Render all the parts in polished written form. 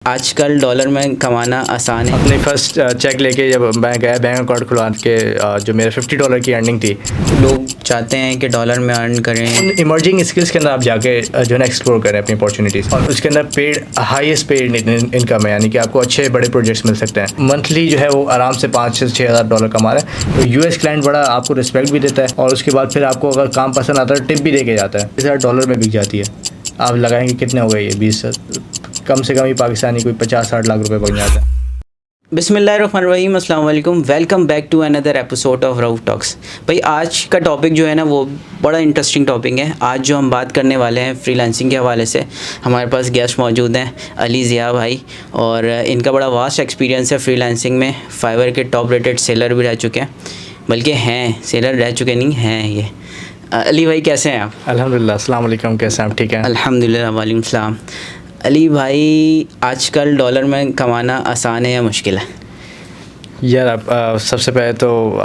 आजकल डॉलर में कमाना आसान है। अपनी फर्स्ट चेक लेके जब मैं गया बैंक अकाउंट खुलवा के जो मेरे $50 की अर्निंग थी, लोग चाहते हैं कि डॉलर में अर्न करें। उन इमर्जिंग स्किल्स के अंदर आप जाके जो है ना एक्सप्लोर करें अपनी अपॉर्चुनिटीज़, और उसके अंदर पेड हाईएस्ट पेड इनकम है, यानी कि आपको अच्छे बड़े प्रोजेक्ट्स मिल सकते हैं। मंथली जो है वो आराम से $5,000 से $6,000 कमा रहे हैं। तो यूएस क्लाइंट बड़ा आपको रिस्पेक्ट भी देता है, और उसके बाद फिर आपको अगर काम पसंद आता है टिप भी दे के जाता है। $20,000 में बिक जाती है। आप लगाएंगे कितने हो गए ये 20, कम से कम ही पाकिस्तानी कोई 50-60 लाख रुपए बन जाता है। बिस्मिल्लाहिर्रहमानिर्रहीम, अस्सलाम वालेकुम, welcome back to another episode of Rauf talks. भाई आज का टॉपिक जो है ना वो बड़ा इंटरेस्टिंग टॉपिक है। आज जो हम बात करने वाले हैं फ्रीलांसिंग के हवाले से, हमारे पास गेस्ट मौजूद हैं अली ज़िया भाई, और इनका बड़ा वास्ट एक्सपीरियंस है फ्रीलांसिंग में। फाइवर के टॉप रेटेड सेलर भी रह चुके हैं, बल्कि हैं सेलर, रह चुके नहीं हैं ये। अली भाई कैसे हैं आप? अल्हम्दुलिल्लाह, अस्सलाम वालेकुम, कैसे हैं आप? ठीक है अल्हम्दुलिल्लाह, वालेकुम सलाम। अली भाई, आजकल डॉलर में कमाना आसान है या मुश्किल है? यार आप सबसे पहले तो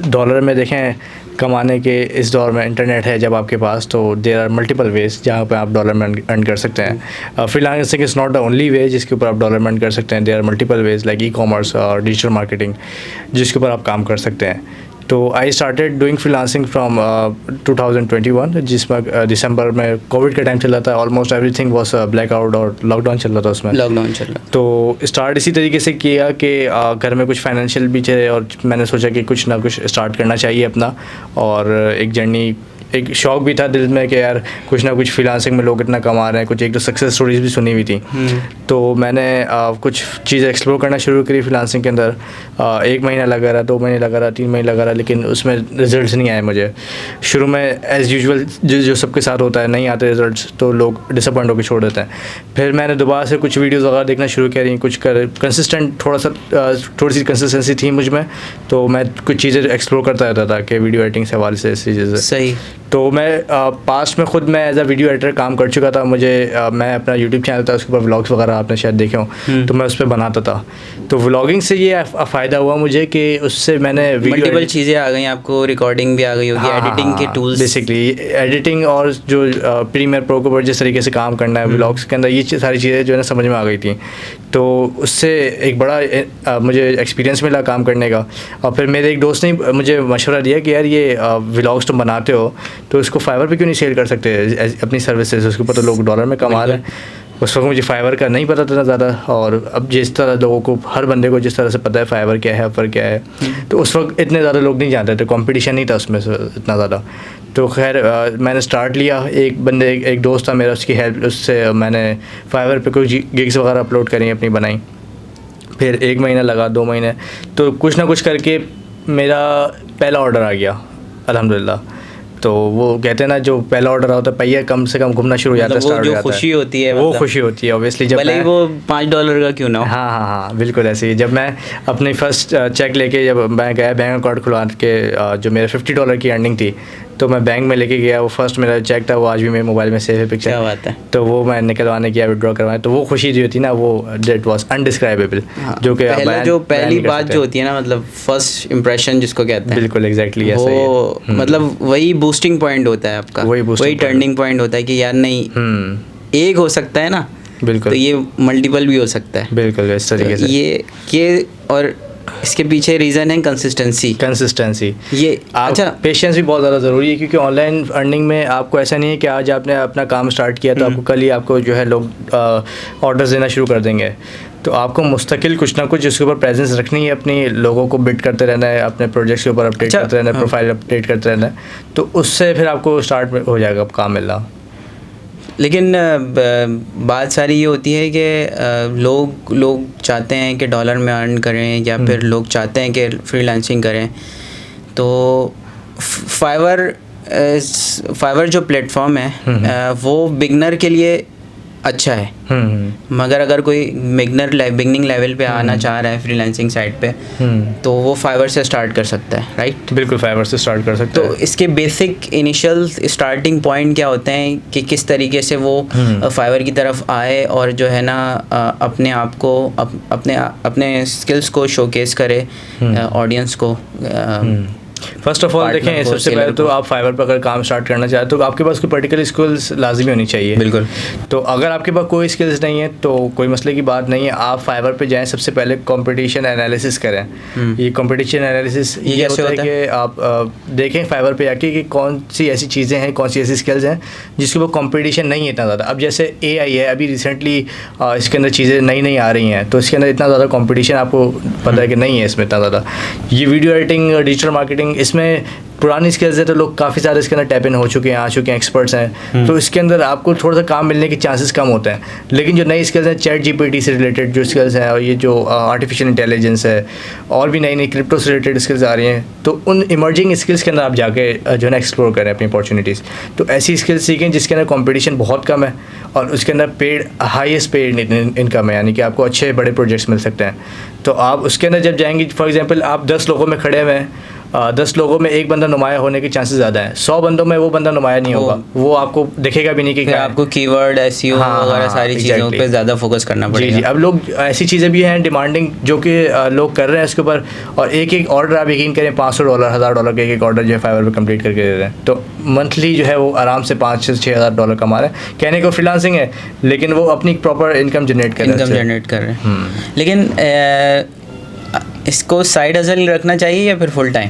डॉलर में देखें कमाने के इस दौर में इंटरनेट है जब आपके पास, तो देयर आर मल्टीपल वेज जहाँ पे आप डॉलर में अर्न कर सकते हैं। Freelancing is not the only way जिसके ऊपर आप डॉलर में अर्न कर सकते हैं। There are multiple ways like e-commerce और डिजिटल मार्केटिंग जिसके ऊपर आप काम कर सकते हैं। तो I started doing freelancing from 2021, जिसमें दिसंबर में कोविड का टाइम चल रहा था। ऑलमोस्ट एवरीथिंग वाज ब्लैकआउट और लॉकडाउन चल रहा था उसमें। लॉकडाउन चल रहा। तो स्टार्ट इसी तरीके से किया कि घर में कुछ फाइनेंशियल भी थे, और मैंने सोचा कि कुछ ना कुछ स्टार्ट करना चाहिए अपना। और एक जर्नी, एक शौक़ भी था दिल में कि यार कुछ ना कुछ फ्रीलांसिंग में लोग इतना कमा रहे हैं, कुछ एक दो सक्सेस स्टोरीज भी सुनी हुई थी। तो मैंने कुछ चीज़ें एक्सप्लोर करना शुरू करी फ्रीलांसिंग के अंदर। 1 महीना लगा रहा, 2 महीने लगा रहा, 3 महीने लगा रहा, लेकिन उसमें रिजल्ट्स नहीं आए मुझे। शुरू में एज़ यूजुअल जो सबके साथ होता है, नहीं आते रिजल्ट्स तो लोग डिसअपॉइंट होकर छोड़ देते हैं। फिर मैंने दोबारा से कुछ वीडियोज़ वगैरह देखना शुरू करी, कुछ कंसिस्टेंट थोड़ी सी कंसिस्टेंसी थी मुझ में। तो मैं कुछ चीज़ें एक्सप्लोर करता रहता था कि वीडियो एडिटिंग से हवाले से ऐसी चीज़ें। सही। तो मैं पास्ट में ख़ुद मैं एज अ वीडियो एडिटर काम कर चुका था। मुझे मैं अपना यूट्यूब चैनल था, उसके ऊपर व्लॉग्स वगैरह आपने शायद देखे हो, तो मैं उस पर बनाता था। तो व्लॉगिंग से ये फ़ायदा हुआ मुझे कि उससे मैंने मल्टीपल चीज़ें आ गई, आपको रिकॉर्डिंग भी आ गई होगी, एडिटिंग के टूल्स, बेसिकली एडिटिंग और जो प्रीमियर प्रो के ऊपर जिस तरीके से काम करना है व्लॉग्स के अंदर, ये सारी चीज़ें जो है ना समझ में आ गई थी। तो उससे एक बड़ा मुझे एक्सपीरियंस मिला काम करने का। और फिर मेरे एक दोस्त ने मुझे मशवरा दिया कि यार ये व्लॉग्स तुम बनाते हो तो इसको फाइवर पे क्यों नहीं सेल कर सकते अपनी सर्विसेज, उसके ऊपर तो लोग डॉलर में कमा रहे हैं। उस वक्त मुझे फाइवर का नहीं पता था ज़्यादा, और अब जिस तरह लोगों को, हर बंदे को जिस तरह से पता है फाइवर क्या है, अपवर क्या है, तो उस वक्त इतने ज़्यादा लोग नहीं जानते थे, कंपटीशन नहीं था उसमें से इतना ज़्यादा। तो खैर मैंने स्टार्ट लिया। एक दोस्त था मेरा, उसकी हेल्प, उससे मैंने फाइवर पे कुछ गिग्स वगैरह अपलोड करी, अपनी बनाई। फिर 1 महीना लगा, 2 महीने, तो कुछ ना कुछ करके मेरा पहला ऑर्डर आ गया अल्हम्दुलिल्लाह। तो वो कहते हैं ना, जो पहला ऑर्डर होता है पहिया कम से कम घूमना शुरू हो जाता है, स्टार्ट हो जाता है। खुशी होती है, वो खुशी होती है ऑब्वियसली, जब भले ही वो $5 का क्यों ना हो। हाँ, बिल्कुल ऐसे ही। जब मैं अपनी फर्स्ट चेक लेके जब मैं गया बैंक अकाउंट खुलवा के, जो मेरे $50 की अर्निंग थी, तो मैं बैंक में लेके गया। वो फर्स्ट मेरा चेक था, वो आज भी मेरे मोबाइल में सेव है पिक्चर। क्या बात है। तो वो मैं निकलवाने गया, विड्रॉ करवाने, तो वो खुशी जो होती है ना, वो डेट वाज अनडिस्क्राइबेबल। जो कि पहली बात जो होती है ना, मतलब फर्स्ट इंप्रेशन जिसको कहते हैं, बिल्कुल एग्जैक्टली ऐसा ही है। मतलब वही बूस्टिंग पॉइंट होता है आपका, वही टर्निंग पॉइंट होता है कि यार नहीं, एक हो सकता है ना, बिल्कुल, तो ये मल्टीपल भी हो सकता है, बिल्कुल इस तरीके से। ये और इसके पीछे रीज़न है कंसिस्टेंसी। ये अच्छा, पेशेंस भी बहुत ज़्यादा ज़रूरी है, क्योंकि ऑनलाइन अर्निंग में आपको ऐसा नहीं है कि आज आपने अपना काम स्टार्ट किया तो आपको कल ही आपको जो है लोग ऑर्डर्स देना शुरू कर देंगे। तो आपको मुस्तकिल कुछ ना कुछ जिसके ऊपर प्रेजेंस रखनी है, अपनी लोगों को बिट करते रहना है, अपने प्रोजेक्ट्स के ऊपर अपडेट करते रहना है, प्रोफाइल अपडेट करते रहना है, तो उससे फिर आपको स्टार्ट हो जाएगा काम मिलना। लेकिन बात सारी ये होती है कि लोग चाहते हैं कि डॉलर में अर्न करें, या फिर लोग चाहते हैं कि फ्रीलांसिंग करें। तो फाइवर जो प्लेटफॉर्म है वो बिगनर के लिए अच्छा है, मगर अगर कोई बिगनिंग लेवल पे आना चाह रहा है फ्रीलांसिंग साइट पे, तो वो फाइवर से स्टार्ट कर सकता है, राइट? बिल्कुल, फाइवर से स्टार्ट कर सकता है। तो इसके बेसिक इनिशियल स्टार्टिंग पॉइंट क्या होते हैं कि किस तरीके से वो फाइवर की तरफ आए और जो है ना अपने आप को, अपने स्किल्स को शोकेस करे ऑडियंस को, फर्स्ट ऑफ ऑल देखें, सबसे पहले तो आप फाइवर पर अगर काम स्टार्ट करना चाहते हो तो आपके पास कोई पर्टिकुलर स्किल्स लाजमी होनी चाहिए। बिल्कुल। तो अगर आपके पास कोई स्किल्स नहीं है तो कोई मसले की बात नहीं है, आप फाइवर पे जाएं, सबसे पहले कंपटीशन एनालिसिस करें। ये कंपटीशन एनालिसिस ये होता है कि आप देखें फाइवर पे आके कि कौन सी ऐसी चीज़ें हैं, कौन सी ऐसी स्किल्स हैं जिसके ऊपर कंपटीशन नहीं है इतना ज़्यादा। अब जैसे AI है, अभी रिसेंटली इसके अंदर चीज़ें नई नई आ रही हैं, तो इसके अंदर इतना ज़्यादा कंपटीशन आपको पता है कि नहीं है इसमें इतना ज़्यादा। ये वीडियो एडिटिंग, डिजिटल मार्केटिंग, इसमें पुरानी स्किल्स है तो लोग काफ़ी सारे इसके अंदर टैप इन हो चुके हैं, आ चुके हैं, एक्सपर्ट्स हैं, तो इसके अंदर आपको थोड़ा सा काम मिलने के चांसेस कम होते हैं। लेकिन जो नई स्किल्स हैं, चैट GPT से रिलेटेड जो स्किल्स हैं, और ये जो आर्टिफिशियल इंटेलिजेंस है, और भी नई नई क्रिप्टो से रिलेटेड स्किल्स आ रही हैं, तो उन इमर्जिंग स्किल्स के अंदर आप जाके जो है ना एक्सप्लोर करें अपनी अपॉर्चुनिटीज़। तो ऐसी स्किल्स सीखें जिसके अंदर कॉम्पिटिशन बहुत कम है और उसके अंदर पेड हाईएस्ट पेड इनकम है, यानी कि आपको अच्छे बड़े प्रोजेक्ट्स मिल सकते हैं। तो आप उसके अंदर जब जाएंगे, फॉर एग्जांपल आप 10 लोगों में खड़े हुए हैं, 10 लोगों में एक बंदा नुमाया होने के चांसेस ज़्यादा हैं, 100 बंदों में वो बंदा नुमाया नहीं होगा, वो आपको दिखेगा भी नहीं कि क्या। आपको कीवर्ड SEO वगैरह सारी चीज़ों पे ज़्यादा फोकस करना पड़ेगा। जी। अब लोग ऐसी चीज़ें भी हैं डिमांडिंग जो कि लोग कर रहे हैं इसके ऊपर, और एक एक ऑर्डर आप यकीन करें $500 $1000 के एक ऑर्डर जो है फाइवर पे कंप्लीट करके दे रहे हैं। तो मंथली जो है वो आराम से $5 से $6,000 कमा रहे हैं। कहने को फ्रीलांसिंग है, लेकिन वो अपनी प्रॉपर इनकम जनरेट कर रहे हैं। लेकिन इसको साइड हसल रखना चाहिए या फिर फुल टाइम?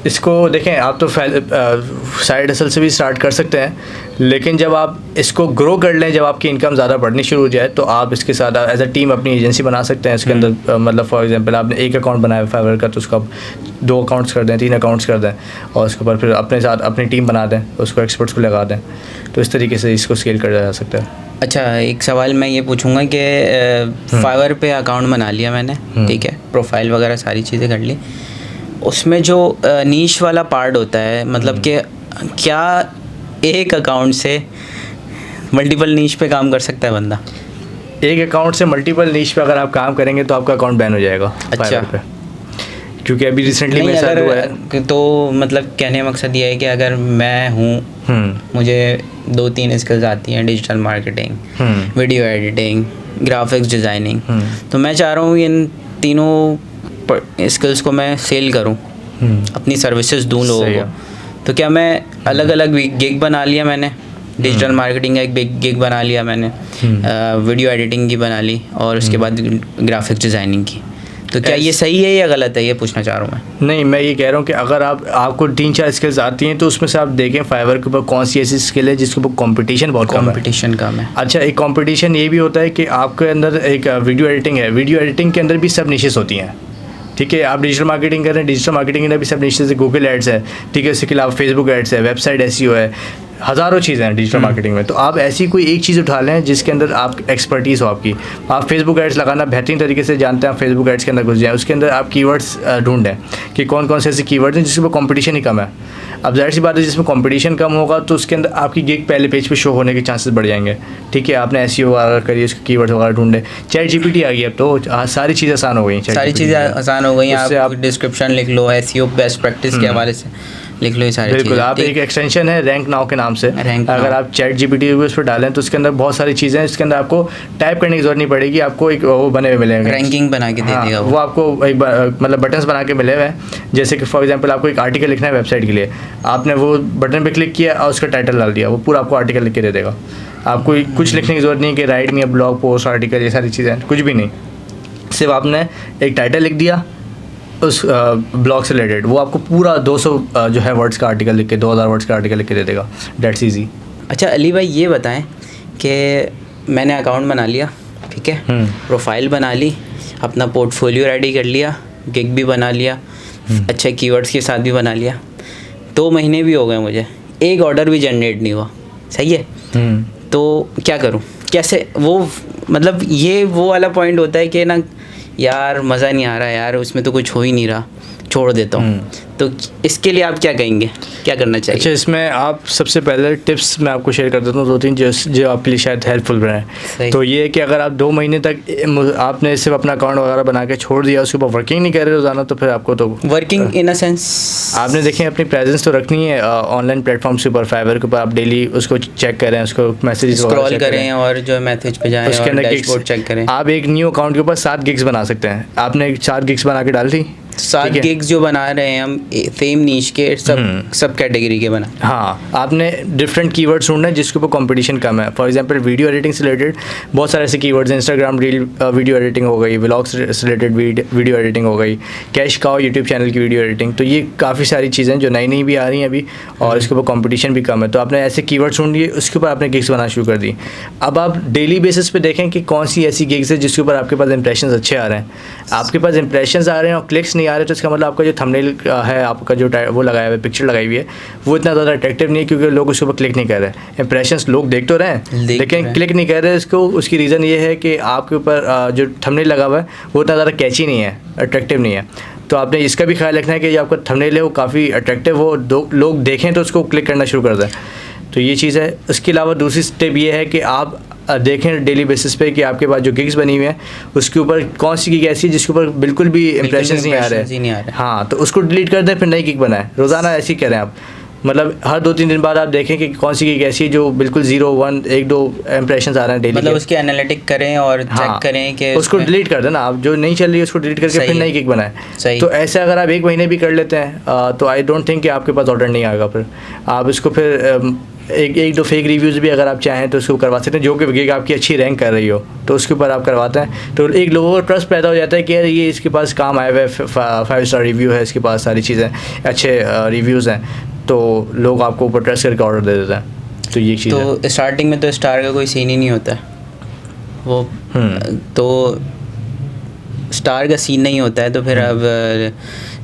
इसको देखें, आप तो साइड हसल से भी स्टार्ट कर सकते हैं, लेकिन जब आप इसको ग्रो कर लें, जब आपकी इनकम ज़्यादा बढ़नी शुरू हो जाए, तो आप इसके साथ एज अ टीम अपनी एजेंसी बना सकते हैं। इसके अंदर मतलब फॉर एग्जांपल आपने एक अकाउंट बनाया फाइवर का, तो उसको आप 2 अकाउंट्स कर दें, 3 अकाउंट्स कर दें, और उसके ऊपर फिर अपने साथ अपनी टीम बना दें, उसको एक्सपर्ट्स को लगा दें। तो इस तरीके से इसको स्केल किया जा सकता है। अच्छा, एक सवाल मैं ये पूछूंगा कि फाइवर पे अकाउंट बना लिया मैंने, ठीक है, प्रोफाइल वगैरह सारी चीज़ें कर ली, उसमें जो नीश वाला पार्ट होता है, मतलब कि क्या एक अकाउंट से मल्टीपल नीश पे काम कर सकता है बंदा? एक अकाउंट से मल्टीपल नीश पे अगर आप काम करेंगे तो आपका अकाउंट बैन हो जाएगा। अच्छा, क्योंकि अभी रिसेंटली मेरे साथ हुआ है। तो मतलब कहने का मकसद ये है कि अगर मैं हूँ, मुझे 2-3 स्किल्स आती हैं, digital marketing, video editing, graphics designing, तो मैं चाह रहा हूँ इन तीनों स्किल्स को मैं सेल करूं, अपनी सर्विसेज दूं लोगों को, तो क्या मैं अलग अलग गिग बना लिया मैंने, डिजिटल मार्केटिंग का एक बिग गिग बना लिया मैंने, वीडियो एडिटिंग की बना ली, और उसके बाद ग्राफिक्स डिज़ाइनिंग की, तो क्या ये सही है या गलत है, ये पूछना चाह रहा हूँ मैं। नहीं, मैं ये कह रहा हूँ कि अगर आपको 3-4 स्किल्स आती हैं तो उसमें से आप देखें फाइवर के ऊपर कौन सी ऐसी स्किल है जिसके ऊपर कंपटीशन बहुत कम है। अच्छा, एक कंपटीशन ये भी होता है कि आपके अंदर एक वीडियो एडिटिंग है, वीडियो एडिटिंग के अंदर भी सब निशेस होती हैं, ठीक है। आप डिजिटल मार्केटिंग कर रहे हैं, डिजिटल मार्केटिंग के अंदर भी सब निशेस है, गूगल एड्स है, ठीक है, इसके अलावा फेसबुक एड्स है, वेबसाइट SEO है, हज़ारों चीज़ें हैं डिजिटल मार्केटिंग में। तो आप ऐसी कोई एक चीज़ उठा लें जिसके अंदर आप एक्सपर्टीज़ हो आपकी। आप फेसबुक एड्स लगाना बेहतरीन तरीके से जानते हैं, आप फेसबुक एड्स के अंदर घुस जाएँ, उसके अंदर आप कीवर्ड्स ढूंढें कि कौन कौन से ऐसे कीवर्ड्स हैं जिसके ऊपर कंपटीशन ही कम है। अब जाहिर सी बात है, जिसमें कंपटीशन कम होगा तो उसके अंदर आपकी गिग पहले पेज पे शो होने के चांसेस बढ़ जाएंगे, ठीक है। आपने SEO वगैरह करिए, उसके कीवर्ड्स वगैरह ढूंढे, चैट GPT आ गई, अब तो सारी चीज़ें आसान हो गई, सारी चीज़ें आसान हो गई। आप डिस्क्रिप्शन लिख लो, SEO बेस्ट प्रैक्टिस के हवाले से लिख लो, ये सारी बिल्कुल। आप एक एक्सटेंशन है रैंक नाउ के नाम से, अगर आप चैट GPT उस पर डालें तो उसके अंदर बहुत सारी चीज़ें हैं, इसके अंदर आपको टाइप करने की जरूरत नहीं पड़ेगी, आपको एक वो बने हुए मिलेंगे, रैंकिंग बना के दे देगा वो आपको एक मतलब बटन्स बना के मिले हुए हैं। जैसे कि फॉर एग्जांपल आपको एक आर्टिकल लिखना है वेबसाइट के लिए, आपने वो बटन पे क्लिक किया और उसका टाइटल डाल दिया, वो पूरा आपको आर्टिकल लिख के दे देगा। आपको कुछ लिखने की ज़रूरत नहीं कि राइट में ब्लॉग पोस्ट आर्टिकल ये सारी चीज़ें, कुछ भी नहीं, सिर्फ आपने एक टाइटल लिख दिया उस ब्लॉग से रिलेटेड, वो आपको पूरा 200 जो है वर्ड्स का आर्टिकल लिख के, 2000 वर्ड्स का आर्टिकल लिख के दे देगा। That's easy. अच्छा अली भाई, ये बताएं कि मैंने अकाउंट बना लिया, ठीक है, प्रोफाइल बना ली, अपना पोर्टफोलियो रेडी कर लिया, गिग भी बना लिया, अच्छा कीवर्ड्स के साथ भी बना लिया, 2 महीने भी हो गए, मुझे एक ऑर्डर भी जनरेट नहीं हुआ, सही है, तो क्या करूं, कैसे? वो मतलब ये वो वाला पॉइंट होता है कि ना यार मज़ा नहीं आ रहा यार, उसमें तो कुछ हो ही नहीं रहा, छोड़ देता हूँ, तो इसके लिए आप क्या कहेंगे, क्या करना चाहिए? अच्छा, इसमें आप सबसे पहले टिप्स मैं आपको शेयर कर देता हूँ 2-3 जो आपके लिए शायद हेल्पफुल रहे। तो ये कि अगर आप 2 महीने तक आपने सिर्फ अपना अकाउंट वगैरह बना के छोड़ दिया, उसके ऊपर वर्किंग नहीं कर रहे रोज़ाना, तो फिर आपको तो वर्किंग इन अ सेंस आपने देखें अपनी प्रेजेंस तो रखनी है ऑनलाइन प्लेटफॉर्म्स के ऊपर, फाइवर के ऊपर आप डेली उसको चेक करें, उसको मैसेज स्क्रॉल करें और जो मैसेज पे जाएं और डैशबोर्ड चेक करें। आप एक न्यू अकाउंट के ऊपर 7 गिग्स बना सकते हैं। आपने 4 गिग्स बना के डाल दी, 7 ठीक है? गिग्स जो बना रहे हैं हम सेम नीश के, सब कैटेगरी के बना। हाँ, आपने डिफरेंट कीवर्ड्स ढूंढना है जिसके ऊपर कंपटीशन कम है। फॉर एग्जांपल वीडियो एडिटिंग से रिलेटेड बहुत सारे ऐसे कीवर्ड्स हैं, इंस्टाग्राम रील वीडियो एडिटिंग हो गई, व्लॉग्स से रिलेटेड वीडियो एडिटिंग हो गई, कैश काउ यूट्यूब चैनल की वीडियो एडिटिंग। तो ये काफ़ी सारी चीज़ें जो नई नई भी आ रही हैं अभी, और इसके ऊपर कंपटीशन भी कम है। तो आपने ऐसे कीवर्ड्स ढूंढ लिए, उसके ऊपर आपने गिग्स बनाना शुरू कर दी। अब आप डेली बेसिस पे देखें कि कौन सी ऐसी गिग्स है जिसके ऊपर आपके पास इंप्रेशंस अच्छे आ रहे हैं। आपके पास इंप्रेशंस आ रहे हैं और क्लिक्स नहीं आ रहे, तो इसका मतलब आपका जो थंबनेल है, आपका जो वो लगाया हुआ है, पिक्चर लगाई हुई है, वो इतना ज़्यादा अट्रैक्टिव नहीं है, क्योंकि लोग उसके ऊपर क्लिक नहीं कर रहे हैं। इंप्रेशंस लोग देख तो रहे हैं लेकिन क्लिक नहीं कर रहे। इसको उसकी रीज़न ये है कि आपके ऊपर जो थंबनेल लगा हुआ है वो इतना ज़्यादा कैची नहीं है, अट्रैक्टिव नहीं है। तो आपने इसका भी ख्याल रखना है कि जो आपका थंबनेल है वो काफ़ी अट्रैक्टिव हो, लोग देखें तो उसको क्लिक करना शुरू कर दें। तो ये चीज़ है। उसके अलावा दूसरी स्टेप ये है कि आप देखें डेली बेसिस पे कि आपके पास जो गिग्स बनी हुई हैं उसके ऊपर कौन सी गिग ऐसी है जिसके ऊपर बिल्कुल भी इंप्रेशंस नहीं आ रहे हैं। हाँ, तो उसको डिलीट कर दें, फिर नई गिग बनाएं। रोज़ाना ऐसे ही करें आप, मतलब हर 2-3 दिन बाद आप देखें कि कौन सी गिग ऐसी है जो बिल्कुल 0, 1, 1-2 इंप्रेशंस आ रहे हैं डेली। मतलब उसकी एनालिटिक करें और चेक करें कि उसको डिलीट कर देना। आप जो नहीं चल रही है उसको डिलीट करके फिर नई गिग बनाएं। तो ऐसे अगर आप 1 महीने भी कर लेते हैं तो आई डोंट थिंक कि आपके पास ऑर्डर नहीं आएगा। फिर आप इसको फिर एक दो फेक रिव्यूज़ भी अगर आप चाहें तो उसको करवा सकते हैं, जो कि गिग आपकी अच्छी रैंक कर रही हो तो उसके ऊपर आप करवाते हैं। तो एक लोगों को ट्रस्ट पैदा हो जाता है कि यार ये इसके पास काम आया हुआ है, 5 स्टार रिव्यू है, इसके पास सारी चीज़ें अच्छे रिव्यूज़ हैं, तो लोग आपको ऊपर ट्रस्ट करके ऑर्डर दे देते हैं। तो ये चीज़ तो स्टार्टिंग में तो स्टार का कोई सीन ही नहीं होता वो, तो स्टार का सीन नहीं होता है, तो फिर अब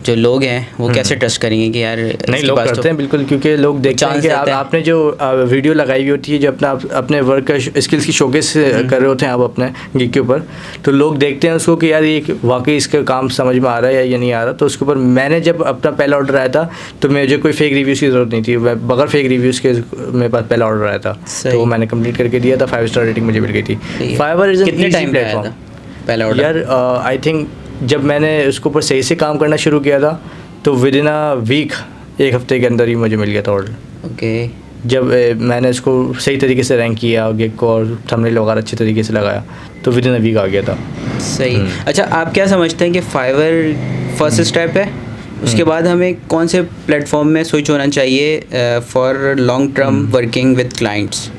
जो लोग हैं वो कैसे ट्रस्ट करेंगे कि यार नहीं, लोग करते हैं बिल्कुल, क्योंकि लोग देखते हैं कि आपने जो वीडियो लगाई हुई होती है, जो अपने वर्क का स्किल्स की शोकेस कर रहे होते हैं आप अपने गिग के ऊपर, तो लोग देखते हैं उसको कि यार ये वाकई इसका काम समझ में आ रहा है या नहीं आ रहा। तो उसके ऊपर मैंने जब अपना पहला ऑर्डर आया था तो मुझे कोई फेक रिव्यूज़ की ज़रूरत नहीं थी, बगैर फेक रिव्यूज़ के मेरे पास पहला ऑर्डर आया था, तो मैंने कंप्लीट करके दिया था, 5 स्टार रेटिंग मुझे मिल गई थी। फाइवर इज़ कितने टाइम प्लेटफॉर्म पहला ऑर्डर? यार आई थिंक जब मैंने उसके ऊपर सही से काम करना शुरू किया था तो विद इन अ वीक, 1 हफ्ते के अंदर ही मुझे मिल गया था ऑर्डर। ओके। जब मैंने इसको सही तरीके से रैंक किया गिग को और थंबनेल वगैरह अच्छे तरीके से लगाया तो विद इन अ वीक आ गया था। सही। अच्छा, आप क्या समझते हैं कि फाइवर फर्स्ट स्टेप है, उसके बाद हमें कौन से प्लेटफॉर्म में स्विच होना चाहिए for long term working with clients?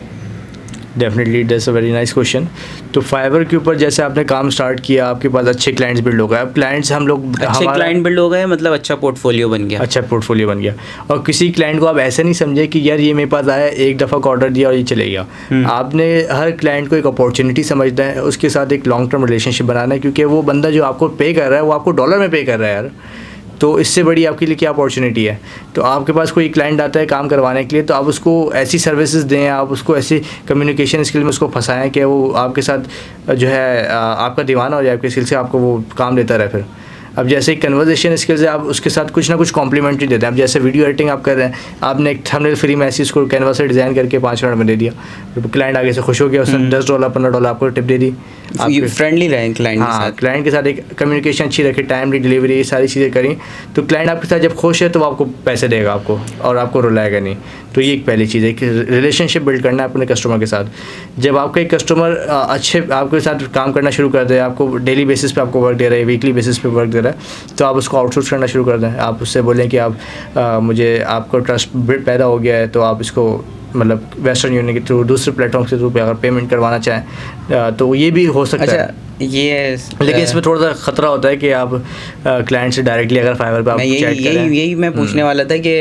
Definitely, that's a very nice question. तो फाइवर के ऊपर जैसे आपने काम स्टार्ट किया, आपके पास अच्छे क्लाइंट्स बिल्ड हो गए। अब क्लाइंट्स हम लोग अच्छे क्लाइंट बिल्ड हो गए मतलब अच्छा पोर्टफोलियो बन गया। अच्छा पोर्टफोलियो बन गया। और किसी क्लाइंट को आप ऐसे नहीं समझे कि यार ये मेरे पास आया, एक दफ़ा का ऑर्डर दिया और ये चले गया। आपने हर क्लाइंट को एक अपॉर्चुनिटी समझना है, उसके साथ एक लॉन्ग टर्म रिलेशनशिप बनाना है, क्योंकि वो बंदा जो आपको पे कर रहा है वो आपको डॉलर में पे कर रहा है यार। तो इससे बड़ी आपके लिए क्या अपॉर्चुनिटी है। तो आपके पास कोई क्लाइंट आता है काम करवाने के लिए, तो आप उसको ऐसी सर्विसेज दें, आप उसको ऐसी कम्युनिकेशन स्किल में उसको फंसाएं कि वो आपके साथ जो है आपका दीवाना हो जाए, आपके स्किल से आपको वो काम देता रहे। फिर अब जैसे कन्वर्सेशन स्किल्स है, आप उसके साथ कुछ ना कुछ कॉम्प्लीमेंट्री देते हैं। अब जैसे वीडियो एडिटिंग आप कर रहे हैं, आपने एक थंबनेल फ्री में ऐसी उसको कैनवा से डिज़ाइन करके 5 मिनट में दे दिया, तो क्लाइंट आगे से खुश हो गया, उसने $10 $15 आपको टिप दे दी। आप फ्रेंडली रहे क्लाइंट के साथ, क्लाइंट के साथ एक कम्युनिकेशन अच्छी रखे, टाइमली डिलीवरी, ये सारी चीज़ें करी, तो क्लाइंट आपके साथ जब खुश है तो वो आपको पैसे देगा आपको, और आपको रुलाएगा नहीं। तो ये एक पहली चीज़ है कि रिलेशनशिप बिल्ड करना है अपने कस्टमर के साथ। जब आपका एक कस्टमर अच्छे आपके साथ काम करना शुरू कर दे, आपको डेली बेसिस पे आपको वर्क दे रहा है, वीकली बेसिस पे वर्क दे रहा है, तो आप उसको आउटसोर्स करना शुरू कर दें। आप उससे बोलें कि आप मुझे आपको ट्रस्ट पैदा हो गया है, तो आप इसको मतलब वेस्टर्न यूनियन के थ्रू, दूसरे प्लेटफॉर्म के थ्रू पे अगर पेमेंट करवाना चाहें तो ये भी हो सकता है। ये लेकिन इसमें थोड़ा सा खतरा होता है कि आप क्लाइंट से डायरेक्टली अगर फाइवर पे आप चैट करें। यही मैं पूछने वाला था कि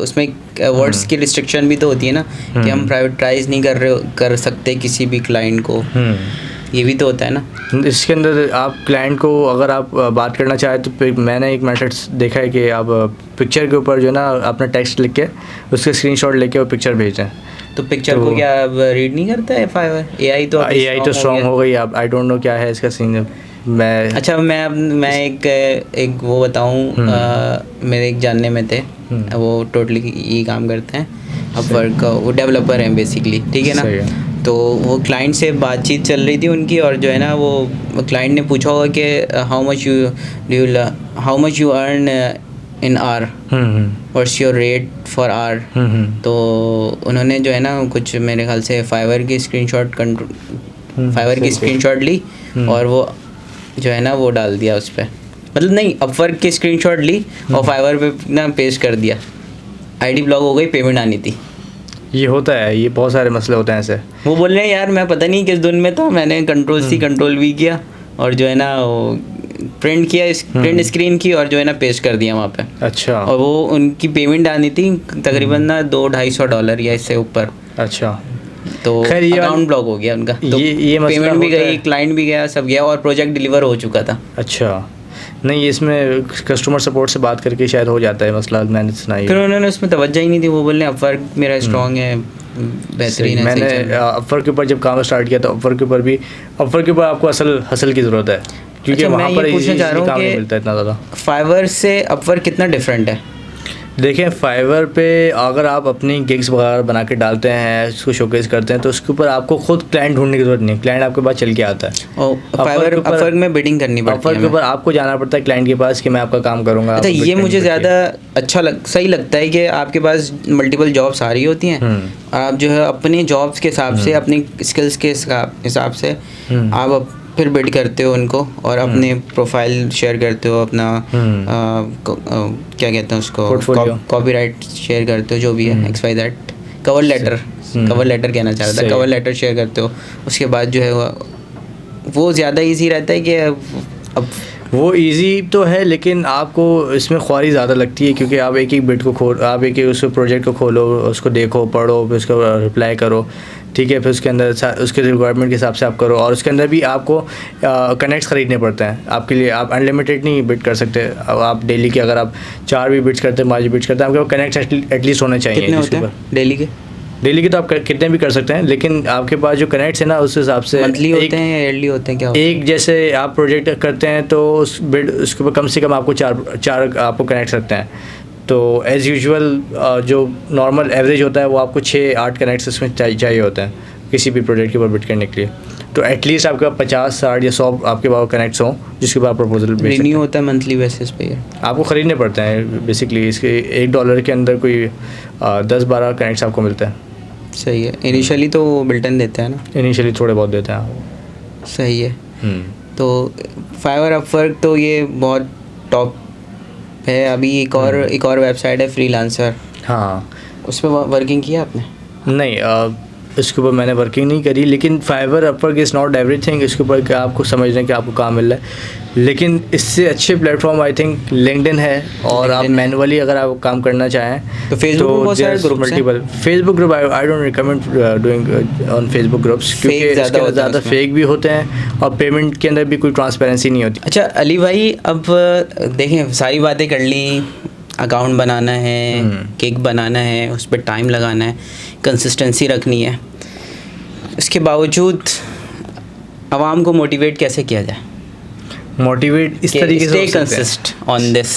उसमें वर्ड्स की रिस्ट्रिक्शन भी तो होती है ना, कि हम प्राइवेटाइज नहीं कर सकते किसी भी क्लाइंट को, ये भी तो होता है ना। इसके अंदर आप क्लाइंट को अगर आप बात करना चाहें तो मैंने एक मेथड देखा है कि आप पिक्चर के ऊपर जो है ना अपना टेक्स्ट लिख के उसके स्क्रीनशॉट लेके वो पिक्चर भेजें। तो पिक्चर को क्या अब रीड नहीं करता है फाइवर? एआई तो स्ट्रॉन्ग हो गई। आप आई डोंट नो क्या है इसका सीन। मैं अच्छा, मैं एक वो बताऊं, मेरे एक जानने में थे, वो टोटली ये काम करते हैं, अब वर्क वो डेवलपर हैं बेसिकली, ठीक है ना। तो वो क्लाइंट से बातचीत चल रही थी उनकी, और जो है ना वो क्लाइंट ने पूछा होगा कि how much you earn in hour, what's your rate for hour. तो उन्होंने जो है ना कुछ मेरे ख्याल से फाइवर की स्क्रीनशॉट ली और वो जो है ना वो डाल दिया उस पर, मतलब नहीं, अपवर्क की स्क्रीनशॉट ली और फाइवर पे ना पेस्ट कर दिया, आईडी ब्लॉक हो गई, पेमेंट आनी थी। ये होता है, ये बहुत सारे मसले होते हैं ऐसे। वो बोल रहे हैं यार मैं पता नहीं किस धुन में था, मैंने कंट्रोल वी किया और जो है ना वो प्रिंट किया, प्रिंट स्क्रीन की और जो है ना पेस्ट कर दिया वहाँ पे। अच्छा। और वो उनकी पेमेंट आनी थी तकरीबन ना $200-250 या इससे ऊपर। अच्छा। तो खैर ये अकाउंट ब्लॉक हो गया उनका, तो ये मसला पेमेंट भी होता गई, है। क्लाइंट भी गया, सब गया और प्रोजेक्ट डिलीवर हो चुका था। अच्छा, नहीं इसमें कस्टमर सपोर्ट से बात करके शायद हो जाता है मसला, मैंने सुना ही। फिर उन्होंने उसमें तवज्जो ही नहीं दी, वो बोल रहे अपवर्क मेरा स्ट्रॉन्ग है, बेहतरीन है। मैंने अपवर्क के ऊपर जब काम स्टार्ट किया तो अपवर्क के ऊपर आपको असल हसल की ज़रूरत है, क्योंकि अच्छा, वहाँ मैं पर ये पूछना चाह रहा काम हूँ नहीं मिलता इतना ज़्यादा। फाइवर से अपवर्क कितना डिफरेंट है? देखें, फाइवर पे अगर आप अपनी गिग्स वगैरह बना के डालते हैं, उसको शोकेस करते हैं, तो उसके ऊपर आपको खुद क्लाइंट ढूंढने की जरूरत नहीं, क्लाइंट आपके पास चल के आता है। और अपवर्क में बिडिंग करनी पड़ती है। अपवर्क के ऊपर आपको जाना पड़ता है क्लाइंट के पास कि मैं आपका काम करूँगा। अच्छा, ये मुझे ज़्यादा सही लगता है कि आपके पास मल्टीपल जॉब्स आ रही होती हैं और आप जो है अपने जॉब्स के हिसाब से, अपनी स्किल्स के हिसाब से आप फिर बिड करते हो उनको और अपने प्रोफाइल शेयर करते हो, अपना क्या कहते हैं उसको, कॉपीराइट शेयर करते हो, जो भी है XYZ, कवर लेटर कहना चाह रहा था, कवर लेटर शेयर करते हो। उसके बाद जो है वो ज़्यादा इजी रहता है कि अब वो इजी तो है, लेकिन आपको इसमें ख्वारी ज़्यादा लगती है, क्योंकि आप एक बिट को आप एक उस प्रोजेक्ट को खोलो, उसको देखो, पढ़ो, फिर उसको रिप्लाई करो, ठीक है, फिर उसके अंदर उसके रिक्वायरमेंट के हिसाब से आप करो, और उसके अंदर भी आपको कनेक्ट्स ख़रीदने पड़ते हैं आपके लिए। आप अनलिमिटेड नहीं बिट कर सकते। अब आप डेली के अगर आप 4 भी बिट्स करते हैं, 5 भी बिट्स करते हैं, आपके कनेक्ट्स एटलीस्ट होने चाहिए। कितने होते हैं डेली के? तो आप कितने भी कर सकते हैं, लेकिन आपके पास जो कनेक्ट्स है ना, उस हिसाब से मंथली होते हैं या ईयरली होते हैं, क्या होते हैं? एक जैसे आप प्रोजेक्ट करते हैं तो उस बिड उसके ऊपर कम से कम आपको चार आपको कनेक्ट सकते हैं। तो एज़ यूजुअल जो नॉर्मल एवरेज होता है वो आपको 6-8 कनेक्ट्स इसमें चाहिए होते हैं किसी भी प्रोजेक्ट के ऊपर बिड करने के लिए। तो एटलीस्ट आपका 50, 60 या 100 आपके पास कनेक्ट्स हों, जिसके बाद प्रपोजल रिन्यू होता है मंथली बेसिस पे। आपको ख़रीदने पड़ते हैं बेसिकली। इसके $1 के अंदर कोई 10-12 कनेक्ट्स आपको मिलते हैं। सही है। इनिशियली तो बिल्टन देते हैं ना? इनिशियली थोड़े बहुत देते हैं। सही है। तो फाइवर, अपवर्क तो ये बहुत टॉप है। अभी एक और वेबसाइट है फ्रीलांसर। हाँ, उस पर वर्किंग किया आपने? नहीं, इसके ऊपर मैंने वर्किंग नहीं करी, लेकिन Fiverr, Upwork is not everything. इसके ऊपर क्या आपको समझ रहे हैं कि आपको काम मिल रहा है, लेकिन इससे अच्छे प्लेटफॉर्म आई थिंक लिंक्डइन है। और आप मैनुअली अगर आप काम करना चाहें तो फेसबुक में बहुत सारे ग्रुप्स हैं। Facebook group I don't recommend doing on Facebook groups, क्योंकि इसके ज़्यादा फेक भी होते हैं और पेमेंट के अंदर भी कोई ट्रांसपेरेंसी नहीं होती। अच्छा अली भाई, अब देखें सारी बातें कर ली, अकाउंट बनाना है, केक बनाना है, उस पर टाइम लगाना है, कंसिस्टेंसी रखनी है, इसके बावजूद आवाम को मोटिवेट कैसे किया जाए? मोटिवेट इस तरीके से कंसिस्ट ऑन दिस।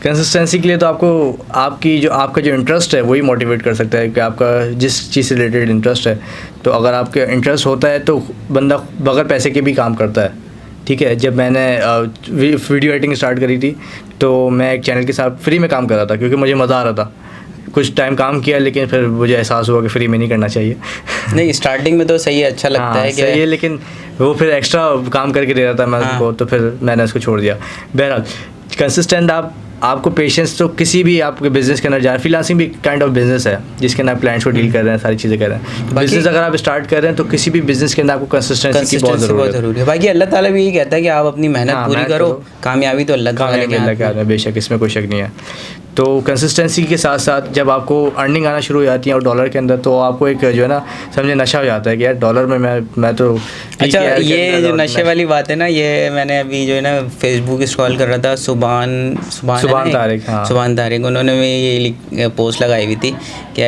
कंसिस्टेंसी के लिए तो आपका जो इंटरेस्ट है वही मोटिवेट कर सकता है कि आपका जिस चीज़ से रिलेटेड इंटरेस्ट है। तो अगर आपका इंटरेस्ट होता है तो बंदा बगैर पैसे के भी काम करता है। ठीक है, जब मैंने वीडियो एडिटिंग स्टार्ट करी थी तो मैं एक चैनल के साथ फ्री में काम कर रहा था, क्योंकि मुझे मज़ा आ रहा था। कुछ टाइम काम किया, लेकिन फिर मुझे एहसास हुआ कि फ्री में नहीं करना चाहिए। नहीं, स्टार्टिंग में तो सही है, अच्छा लगता है कि सही है, लेकिन वो फिर एक्स्ट्रा काम करके दे रहा था मैं उनको, तो फिर मैंने उसको छोड़ दिया। बहरहाल कंसिस्टेंट आपको पेशेंस तो किसी भी आपके बिजनेस के अंदर जाए। फ्रीलांसिंग भी काइंड ऑफ बिजनेस है जिसके अंदर क्लाइंट्स को डील कर रहे हैं, सारी चीज़ें कर रहे हैं। बिजनेस अगर आप स्टार्ट कर रहे हैं तो किसी भी बिजनेस के अंदर आपको कंसिस्टेंसी की बहुत ज़रूरी है। बाकी अल्लाह ताला भी यही कहता है कि आप अपनी मेहनत पूरी करो, कामयाबी तो अल्लाह ताला के हाथ में। बेशक, इसमें कोई शक नहीं है। तो कंसिस्टेंसी के साथ साथ जब आपको अर्निंग आना शुरू हो जाती है और डॉलर के अंदर, तो आपको एक जो है ना समझे नशा हो जाता है कि यार डॉलर में मैं तो। अच्छा, ये जो नशे वाली बात है ना, ये मैंने अभी जो है ना फेसबुक स्क्रॉल कर रहा था, सुभान तारिक, उन्होंने ये पोस्ट लगाई हुई थी कि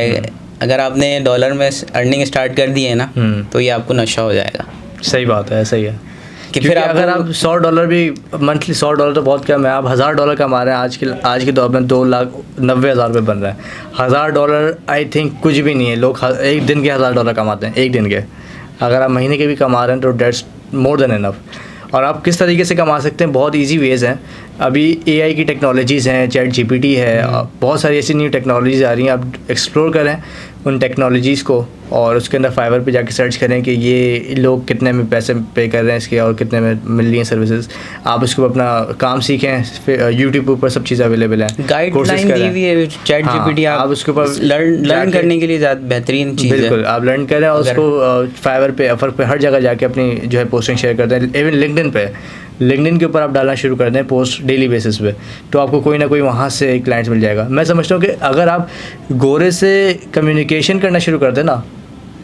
अगर आपने डॉलर में अर्निंग स्टार्ट कर दी है ना तो ये आपको नशा हो जाएगा। सही बात है, सही है। कि फिर अगर आप $100 भी मंथली, $100 तो बहुत कम है, आप $1000 कमा रहे हैं आज के दौर में, 2,90,000 रुपये बन रहा है। $1000 आई थिंक कुछ भी नहीं है। लोग एक दिन के $1000 कमाते हैं, एक दिन के। अगर आप महीने के भी कमा रहे हैं तो डेट्स मोर देन इनफ। और आप किस तरीके से कमा सकते हैं, बहुत ईजी वेज़ हैं। अभी AI की टेक्नोलॉजीज़ हैं, ChatGPT है, बहुत सारी ऐसी न्यू टेक्नोलॉजीज़ आ रही हैं, आप एक्सप्लोर करें, उन टेक्नोलॉजीज़ को, और उसके अंदर फाइवर पे जाके सर्च करें कि ये लोग कितने में पैसे पे कर रहे हैं इसके और कितने में मिल रही हैं सर्विसेज। आप उसके ऊपर अपना काम सीखें, फिर यूट्यूब के ऊपर सब चीज़ें अवेलेबल हैं, गाइडलाइन दी हुई है चैट जीपीटी, आप उसके ऊपर लर्न करने के लिए ज़्यादा बेहतरीन चीज़ है। बिल्कुल, आप लर्न करें और उसको फाइवर पे, अपवर्क पे हर जगह जाके अपनी जो है पोस्टिंग शेयर करते हैं। इवन लिंक्डइन के ऊपर आप डालना शुरू कर दें पोस्ट डेली बेसिस पे, तो आपको कोई ना कोई वहाँ से क्लाइंट्स मिल जाएगा। मैं समझता हूँ कि अगर आप गोरे से कम्युनिकेशन करना शुरू कर दें ना,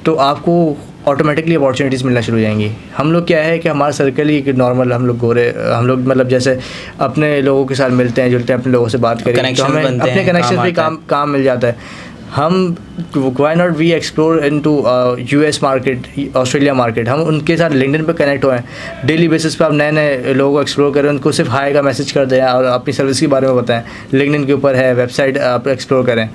तो आपको ऑटोमेटिकली अपॉर्चुनिटीज़ मिलना शुरू हो जाएंगी। हम लोग क्या है कि हमारा सर्कल ही नॉर्मल, हम लोग गोरे, हम लोग मतलब जैसे अपने लोगों के साथ मिलते हैं जुलते हैं, अपने लोगों से बात करें तो हमें अपने कनेक्शन पे काम मिल जाता है। हम why not we explore into US market, Australia market, हम उनके साथ लिंक्डइन पे कनेक्ट हुए हैं। डेली बेसिस पे आप नए नए लोगों को एक्सप्लोर करें, उनको सिर्फ हाई का मैसेज कर दें और अपनी सर्विस के बारे में बताएं। लिंक्डइन के ऊपर है, वेबसाइट आप एक्सप्लोर करें,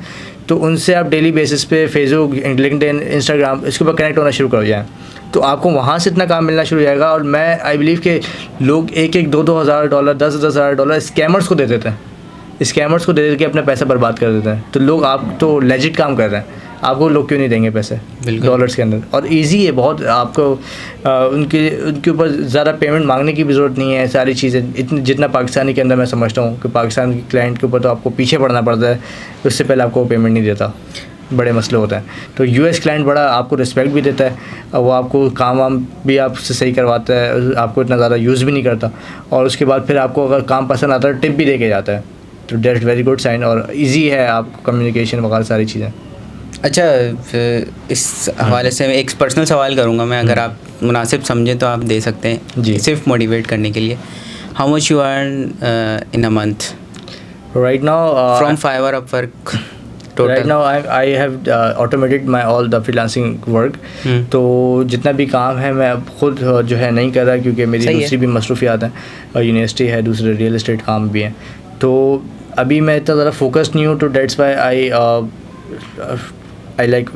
तो उनसे आप डेली बेसिस पे फेसबुक, लिंक्डइन, इंस्टाग्राम इसके ऊपर कनेक्ट होना शुरू कर जाएँ, तो आपको वहाँ से इतना काम मिलना शुरू हो जाएगा। और मैं आई बिलीव कि लोग $1,000 हज़ार, $10,000 स्कैमर्स को दे देते हैं, स्कैमर्स को दे दे के अपना पैसा बर्बाद कर देते हैं। तो लोग, आप तो लेजिट काम कर रहे हैं, आपको लोग क्यों नहीं देंगे पैसे डॉलर्स के अंदर? और इजी है बहुत, आपको उनके ऊपर ज़्यादा पेमेंट मांगने की भी ज़रूरत नहीं है। सारी चीज़ें इतनी, जितना पाकिस्तानी के अंदर मैं समझता हूँ कि पाकिस्तान के क्लाइंट के ऊपर तो आपको पीछे पड़ना पड़ता है, उससे पहले आपको पेमेंट नहीं देता, बड़े मसले होते हैं। तो यूएस क्लाइंट बड़ा आपको रिस्पेक्ट भी देता है, वो आपको काम वाम भी आपसे सही करवाता है, आपको इतना ज़्यादा यूज़ भी नहीं करता, और उसके बाद फिर आपको अगर काम पसंद आता है टिप भी दे के जाता है। तो डेट्स वेरी गुड साइन, और इजी है आपको कम्युनिकेशन वगैरह सारी चीज़ें। अच्छा, इस हवाले से एक पर्सनल सवाल करूँगा मैं, अगर आप मुनासिब समझें तो आप दे सकते हैं जी, सिर्फ मोटिवेट करने के लिए। How much you earn in a month right now from Fiverr, Upwork? Right now I have automated my all the freelancing work। तो जितना भी काम है मैं अब खुद जो है नहीं कर रहा, क्योंकि मेरी दूसरी भी मसरूफियात हैं, और यूनिवर्सिटी है, दूसरे रियल एस्टेट काम भी हैं, तो अभी मैं इतना ज़्यादा फोकस्ड नहीं हूँ। तो that's why I like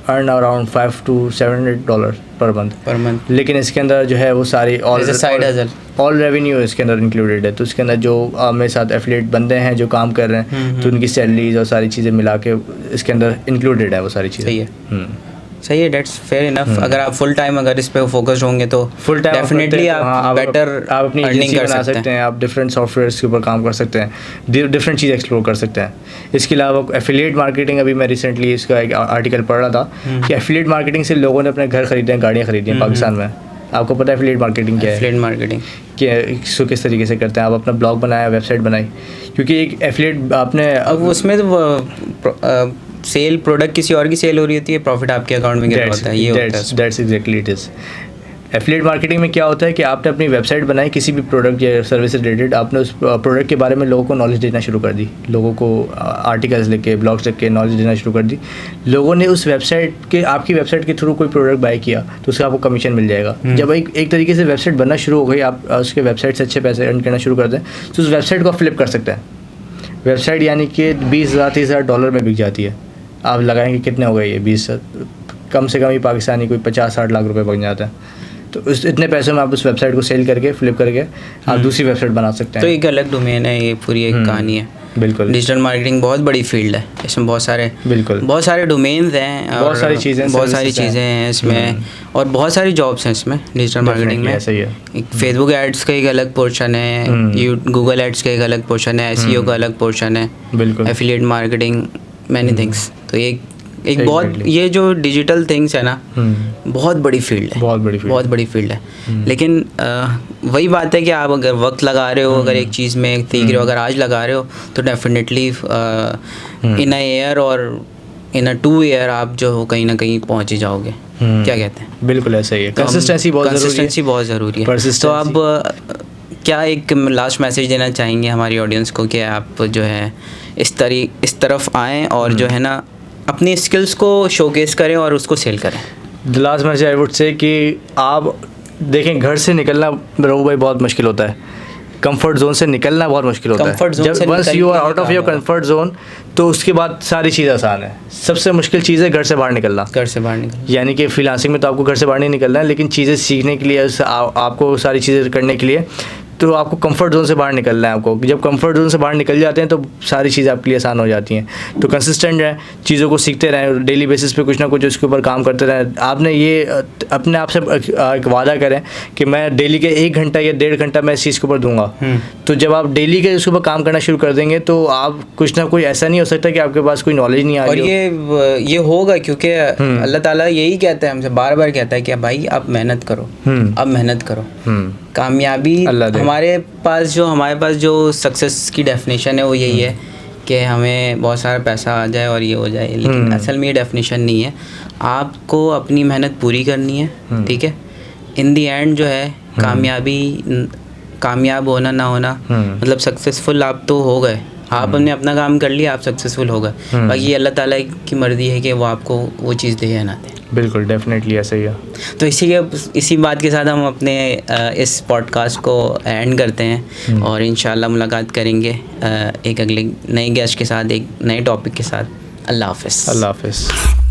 earn around $500 to $700 per month. लेकिन इसके अंदर जो है वो सारी ऑल रेवेन्यू इसके अंदर इंक्लूडेड है। तो इसके अंदर जो मेरे साथ एफिलिएट बंदे हैं जो काम कर रहे हैं, तो उनकी सैलरीज और सारी चीज़ें मिला के इसके अंदर इंक्लूडेड है वो सारी चीज़ें। सही है, डेट्स फेयर इनफ। अगर आप फुल टाइम अगर इस पे फोकस्ड होंगे तो फुल टाइम डेफिनेटली आप बेटर आप अपनी अर्निंग कर सकते हैं, आप डिफरेंट सॉफ्टवेयर्स के ऊपर काम कर सकते हैं, डिफरेंट चीज़ एक्सप्लोर कर सकते हैं। इसके अलावा एफिलिएट मार्केटिंग, अभी मैं रिसेंटली इसका एक आर्टिकल पढ़ रहा था कि एफिलिएट मार्केटिंग से लोगों ने अपने घर खरीदे हैं, गाड़ियाँ खरीदी हैं पाकिस्तान में। आपको पता है एफिलिएट मार्केटिंग क्या है? एफिलिएट मार्केटिंग इसको किस तरीके से करते हैं? आप अपना ब्लॉग बनाया, वेबसाइट बनाई, क्योंकि एक एफिलिएट आपने, अब उसमें तो सेल, प्रोडक्ट किसी और की सेल हो रही होती है, प्रॉफिट आपके अकाउंट में गिर होता है, ये होता है। That's exactly it is. Affiliate marketing में क्या होता है कि आपने अपनी वेबसाइट बनाई किसी भी प्रोडक्ट या सर्विस से रिलेटेड, आपने उस प्रोडक्ट के बारे में लोगों को नॉलेज देना शुरू कर दी, लोगों को आर्टिकल्स लिख के, ब्लॉग्स लिख के नॉलेज देना शुरू कर दी। लोगों ने उस वेबसाइट के, आपकी वेबसाइट के थ्रू कोई प्रोडक्ट बाय किया तो उसका आपको कमीशन मिल जाएगा। जब एक तरीके से वेबसाइट बनना शुरू हो गई, आप उसके वेबसाइट से अच्छे पैसे अर्न करना शुरू कर दें, तो उस वेबसाइट को आप फ्लिप कर सकते हैं। वेबसाइट यानी कि $20,000-30,000 में बिक जाती है। आप लगाएंगे कितने हो गए ये 20, कम से कम ही पाकिस्तानी कोई 50-60 लाख रुपए बन जाता है। तो उस इतने पैसों में आप उस वेबसाइट को सेल करके, फ्लिप करके आप दूसरी वेबसाइट बना सकते हैं। तो एक अलग डोमेन है, ये पूरी एक कहानी है। बिल्कुल, डिजिटल मार्केटिंग बहुत बड़ी फील्ड है, इसमें बहुत सारे डोमेन्स हैं, बहुत सारी चीज़ें हैं इसमें, और बहुत सारी जॉब्स हैं इसमें डिजिटल मार्केटिंग में। सही है। एक फेसबुक एड्स का एक अलग पोर्शन है, गूगल एड्स का एक अलग पोर्शन है, एसईओ का अलग पोर्शन है, बिल्कुल, एफिलिएट मार्केटिंग, मैनी थिंग्स। तो एक बहुत, ये जो डिजिटल थिंग्स है ना, बहुत बड़ी फील्ड है, बहुत बड़ी फील्ड है। लेकिन वही बात है कि आप अगर वक्त लगा रहे हो, अगर एक चीज़ में सीख रहे हो, अगर आज लगा रहे हो, तो डेफिनेटली इन अ ईयर और इन अ 2 ईयर आप जो हो कहीं ना कहीं पहुँच ही जाओगे। क्या कहते हैं? बिल्कुल ऐसा ही है। कंसिस्टेंसी बहुत ज़रूरी है। तो आप क्या एक लास्ट मैसेज देना चाहेंगे हमारी ऑडियंस को कि आप जो है इस तरफ आएँ और जो है ना अपनी स्किल्स को शोकेस करें और उसको सेल करें? The last message I would say कि आप देखें, घर से निकलना रघु भाई बहुत मुश्किल होता है, कंफर्ट जोन से निकलना बहुत मुश्किल होता है। जब once you are out of your comfort zone, तो उसके बाद सारी चीज़ आसान है। सबसे मुश्किल चीज़ है घर से बाहर निकलना। यानी कि फ्रीलांसिंग में तो आपको घर से बाहर नहीं निकलना है, लेकिन चीज़ें सीखने के लिए, आपको सारी चीज़ें करने के लिए तो आपको कंफर्ट जोन से बाहर निकलना है आपको। जब कंफर्ट जोन से बाहर निकल जाते हैं तो सारी चीज़ें आपके लिए आसान हो जाती हैं। तो कंसिस्टेंट रहें, चीज़ों को सीखते रहें, डेली बेसिस पे कुछ ना कुछ उसके ऊपर काम करते रहें। आपने ये अपने आप से एक वादा करें कि मैं डेली के 1 घंटा या 1.5 घंटा मैं इस चीज़ के ऊपर दूंगा। तो जब आप डेली के उसके ऊपर काम करना शुरू कर देंगे तो आप कुछ ना कोई ऐसा नहीं हो सकता कि आपके पास कोई नॉलेज नहीं आ रही और ये होगा, क्योंकि अल्लाह ताला यही कहता है हमसे, बार बार कहता है कि भाई आप मेहनत करो, अब मेहनत करो। कामयाबी हमारे पास जो सक्सेस की डेफिनेशन है वो यही है कि हमें बहुत सारा पैसा आ जाए और ये हो जाए, लेकिन असल में ये डेफिनेशन नहीं है। आपको अपनी मेहनत पूरी करनी है, ठीक है। इन दी एंड जो है कामयाब होना ना होना, मतलब सक्सेसफुल आप तो हो गए, आपने अपना काम कर लिया, आप सक्सेसफुल हो गए। बाकी अल्लाह ताला की मर्ज़ी है कि वो आपको वो चीज़ दे या ना दे। बिल्कुल, डेफिनेटली ऐसा ही है। तो इसी बात के साथ हम अपने इस पॉडकास्ट को एंड करते हैं और इंशाल्लाह मुलाकात करेंगे एक अगले नए गेस्ट के साथ, एक नए टॉपिक के साथ। अल्लाह हाफ़िज़। अल्लाह हाफ़िज़।